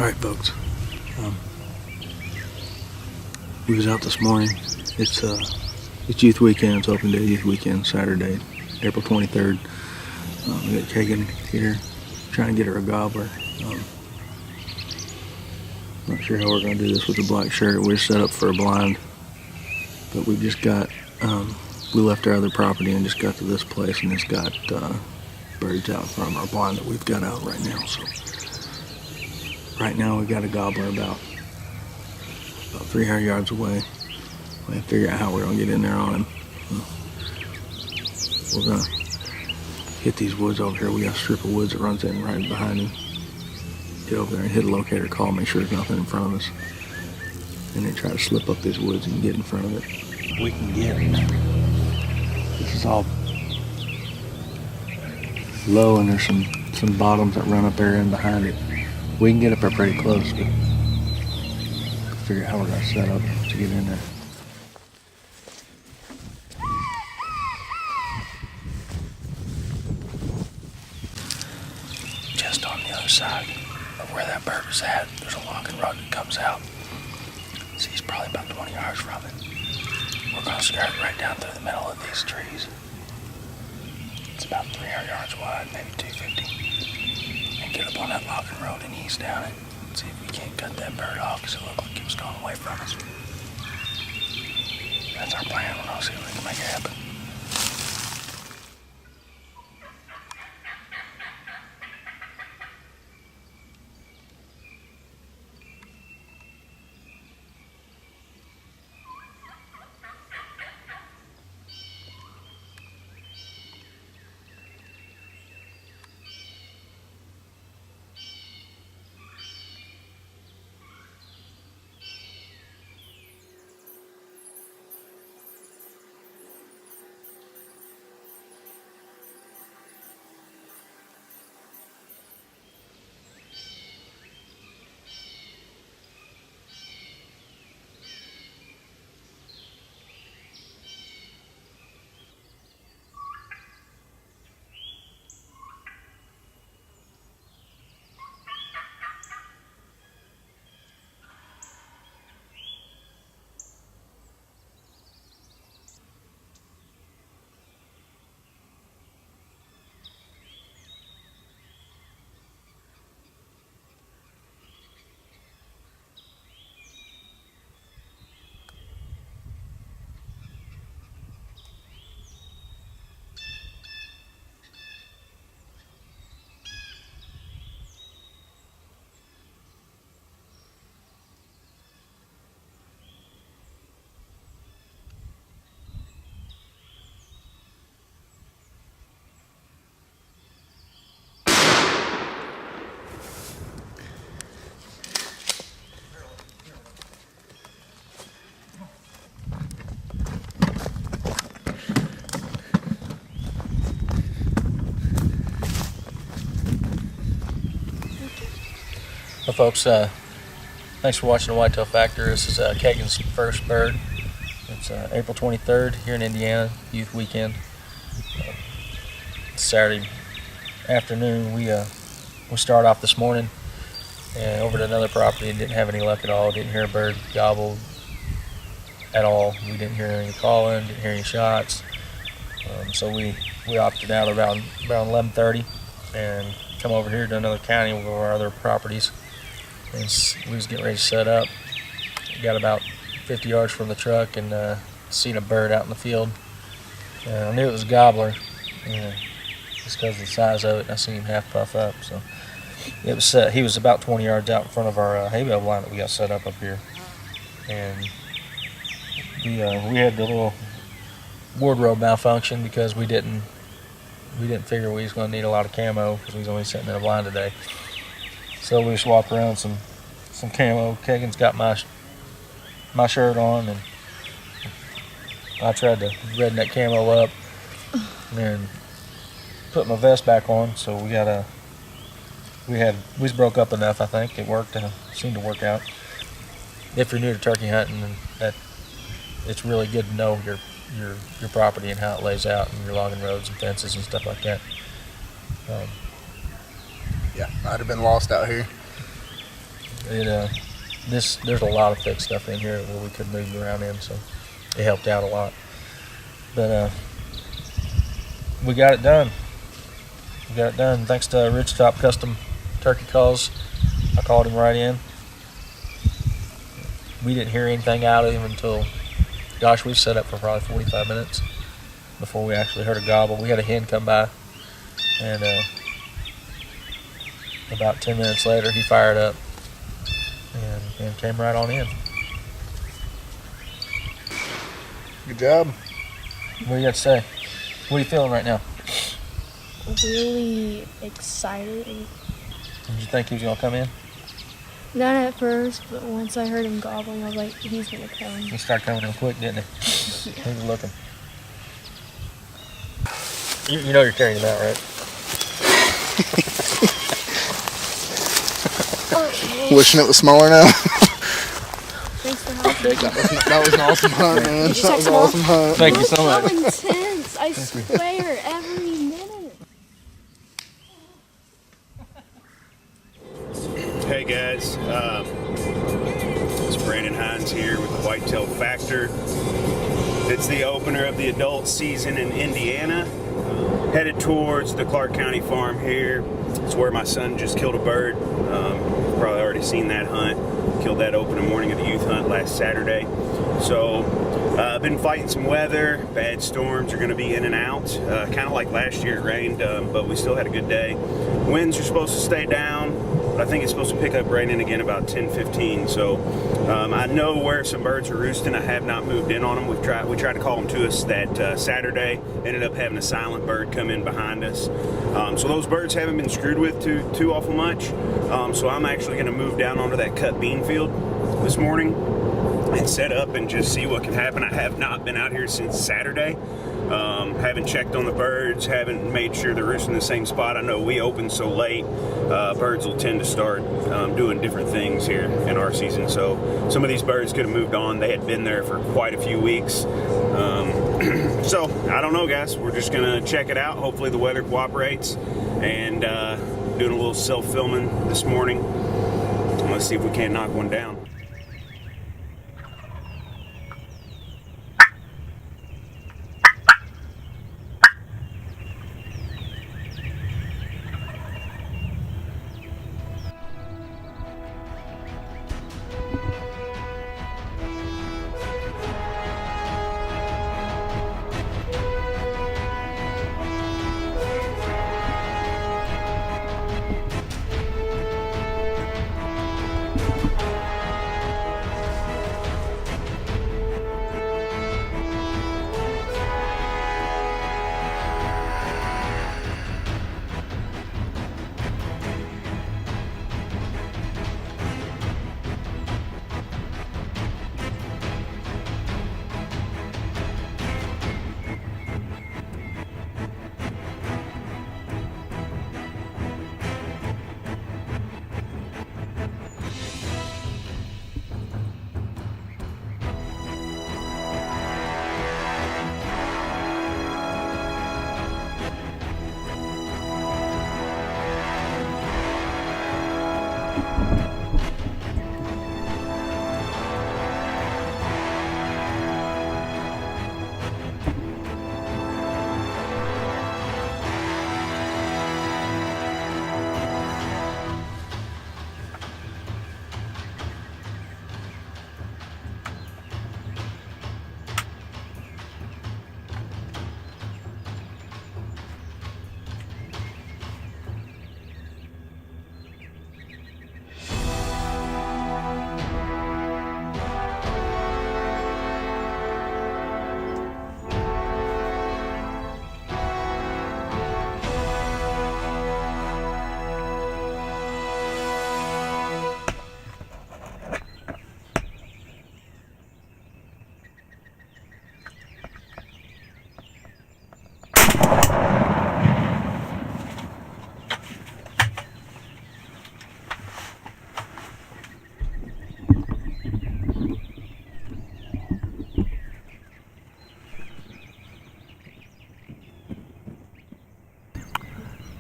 All right, folks. We was out this morning. It's youth weekend. It's open day youth weekend, Saturday, April 23rd. We got Kagan here trying to get her a gobbler. Not sure how we're going to do this with the black shirt. We're set up for a blind, but we just got, we left our other property and just got to this place, and it's got birds out in front of our blind that we've got out right now. So right now we got a gobbler about 300 yards away. We have to figure out how we're going to get in there on him. We're going to hit these woods over here. We got a strip of woods that runs in right behind him. Get over there and hit a locator call, make sure there's nothing in front of us. And then try to slip up these woods and get in front of it. We can get it. This is all low, and there's some bottoms that run up there and behind it. We can get up there pretty close, but figure out how we're going to set up to get in there. Just on the other side of where that bird was at, there's a logging road that comes out. See, he's probably about 20 yards from it. We're going to skirt right down through the middle of these trees. It's about 300 yards wide, maybe 250. And get up on that logging road and ease down it. See if we can't cut that bird off, because it looked like it was going away from us. That's our plan. We're going to see if we can make it happen. Well, folks, thanks for watching the Whitetail Factor. This is Kagan's first bird. It's April 23rd here in Indiana, youth weekend. Saturday afternoon. We started off this morning and over to another property and didn't have any luck at all. Didn't hear a bird gobble at all. We didn't hear any calling, didn't hear any shots. So we opted out around 11:30 and come over here to another county with our other properties. And we was getting ready to set up. We got about 50 yards from the truck and seen a bird out in the field. I knew it was a gobbler, just because of the size of it. And I seen him half puff up. So it was he was about 20 yards out in front of our hay bale blind that we got set up here. And we had the little wardrobe malfunction because we didn't figure we was going to need a lot of camo because we was only sitting in a blind today. So we just walked around some camo. Kagan's got my shirt on, and I tried to redden that camo up and put my vest back on. So we was broke up enough. I think it worked. Seemed to work out. If you're new to turkey hunting, that it's really good to know your property and how it lays out, and your logging roads and fences and stuff like that. Yeah, I'd have been lost out here. There's a lot of thick stuff in here where we could move around in, so it helped out a lot. But we got it done. Thanks to Ridgetop Custom Turkey Calls. I called him right in. We didn't hear anything out of him until, gosh, we set up for probably 45 minutes before we actually heard a gobble. We had a hen come by, and about 10 minutes later he fired up and came right on in. Good job. What do you got to say? What are you feeling right now? Really excited. Did you think he was going to come in? Not at first, but once I heard him gobbling, I was like, he's going to come. He started coming in quick, didn't he? Yeah. He was looking. You know you're carrying him out, right? Wishing it was smaller now. Thanks for helping. That was an awesome hunt, man. Did you That was an text awesome hunt. Thank you so much. So intense, I swear, every minute. Hey guys, it's Brandon Hines here with the Whitetail Factor. It's the opener of the adult season in Indiana. Headed towards the Clark County farm here. It's where my son just killed a bird. You've probably already seen that hunt. Killed that opening morning of the youth hunt last Saturday. So I've been fighting some weather. Bad storms are going to be in and out. Kind of like last year, it rained, but we still had a good day. Winds are supposed to stay down, but I think it's supposed to pick up raining again about 10-15. So I know where some birds are roosting. I have not moved in on them. We tried to call them to us that Saturday. Ended up having a silent bird come in behind us. So those birds haven't been screwed with too awful much. So I'm actually going to move down onto that cut bean field this morning and set up and just see what can happen. I have not been out here since Saturday. Haven't checked on the birds, haven't made sure they're roosting in the same spot. I know we open so late, birds will tend to start doing different things here in our season. So some of these birds could have moved on. They had been there for quite a few weeks. So I don't know, guys. We're just gonna check it out. Hopefully the weather cooperates, and doing a little self-filming this morning. Let's see if we can't knock one down.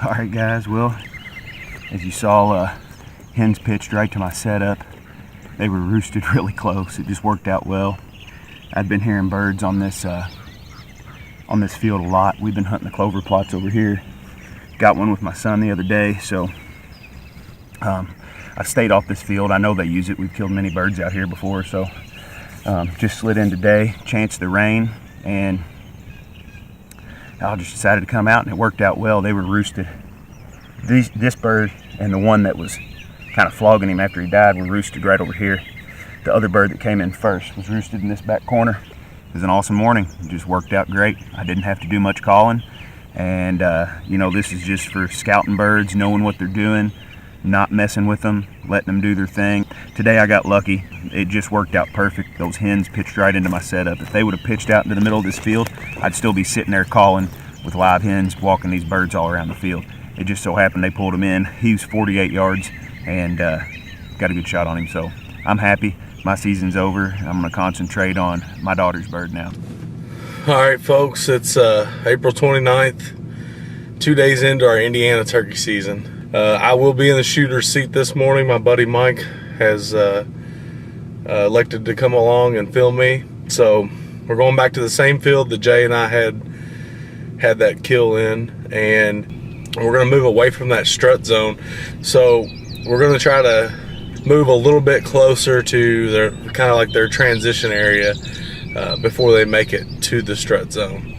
All right, guys, well, as you saw, Hens pitched right to my setup. They were roosted really close. It just worked out well. I've been hearing birds on this field a lot. We've been hunting the clover plots over here. Got one with my son the other day, so I stayed off this field. I know they use it. We've killed many birds out here before, so just slid in today, chanced the rain, and I just decided to come out, and it worked out well. They were roosted. This bird and the one that was kind of flogging him after he died were roosted right over here. The other bird that came in first was roosted in this back corner. It was an awesome morning. It just worked out great. I didn't have to do much calling, and you know, this is just for scouting birds, knowing what they're doing, not messing with them, letting them do their thing. Today I got lucky. It just worked out perfect. Those hens pitched right into my setup. If they would have pitched out into the middle of this field, I'd still be sitting there calling with live hens, walking these birds all around the field. It just so happened they pulled him in. He was 48 yards and got a good shot on him, so I'm happy. My season's over. I'm gonna concentrate on my daughter's bird now. All right, folks, it's April 29th, 2 days into our Indiana turkey season. I will be in the shooter's seat this morning. My buddy Mike has elected to come along and film me. So we're going back to the same field that Jay and I had that kill in, and we're gonna move away from that strut zone. So we're gonna try to move a little bit closer to their kind of like their transition area before they make it to the strut zone.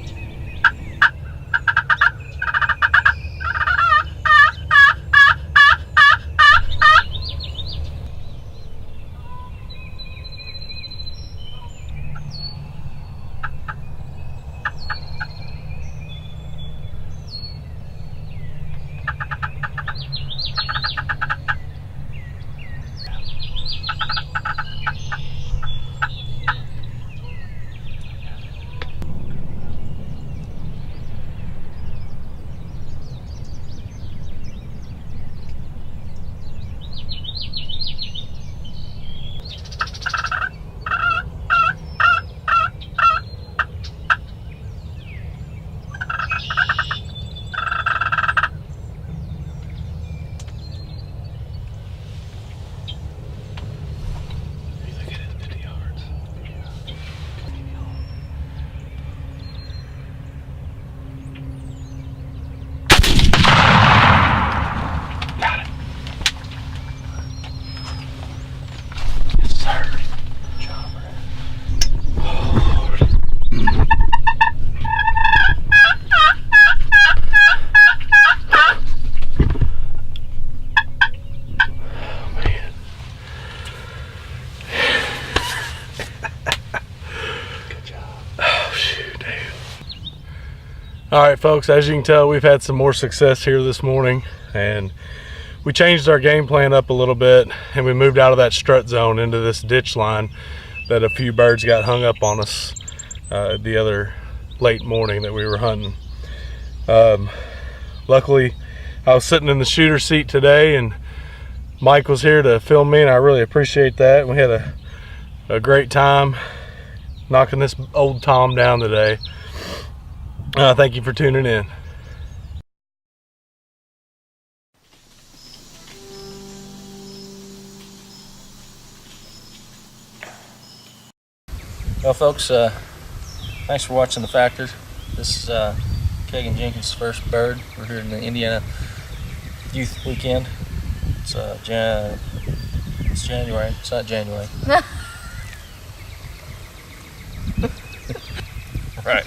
All right, folks, as you can tell, we've had some more success here this morning, and we changed our game plan up a little bit, and we moved out of that strut zone into this ditch line that a few birds got hung up on us the other late morning that we were hunting. Luckily, I was sitting in the shooter seat today, and Mike was here to film me, and I really appreciate that. We had a great time knocking this old Tom down today. Thank you for tuning in. Well, folks, thanks for watching The Factor. This is Mark Jenkins' first bird. We're here in the Indiana Youth Weekend. It's January. It's not January. Right.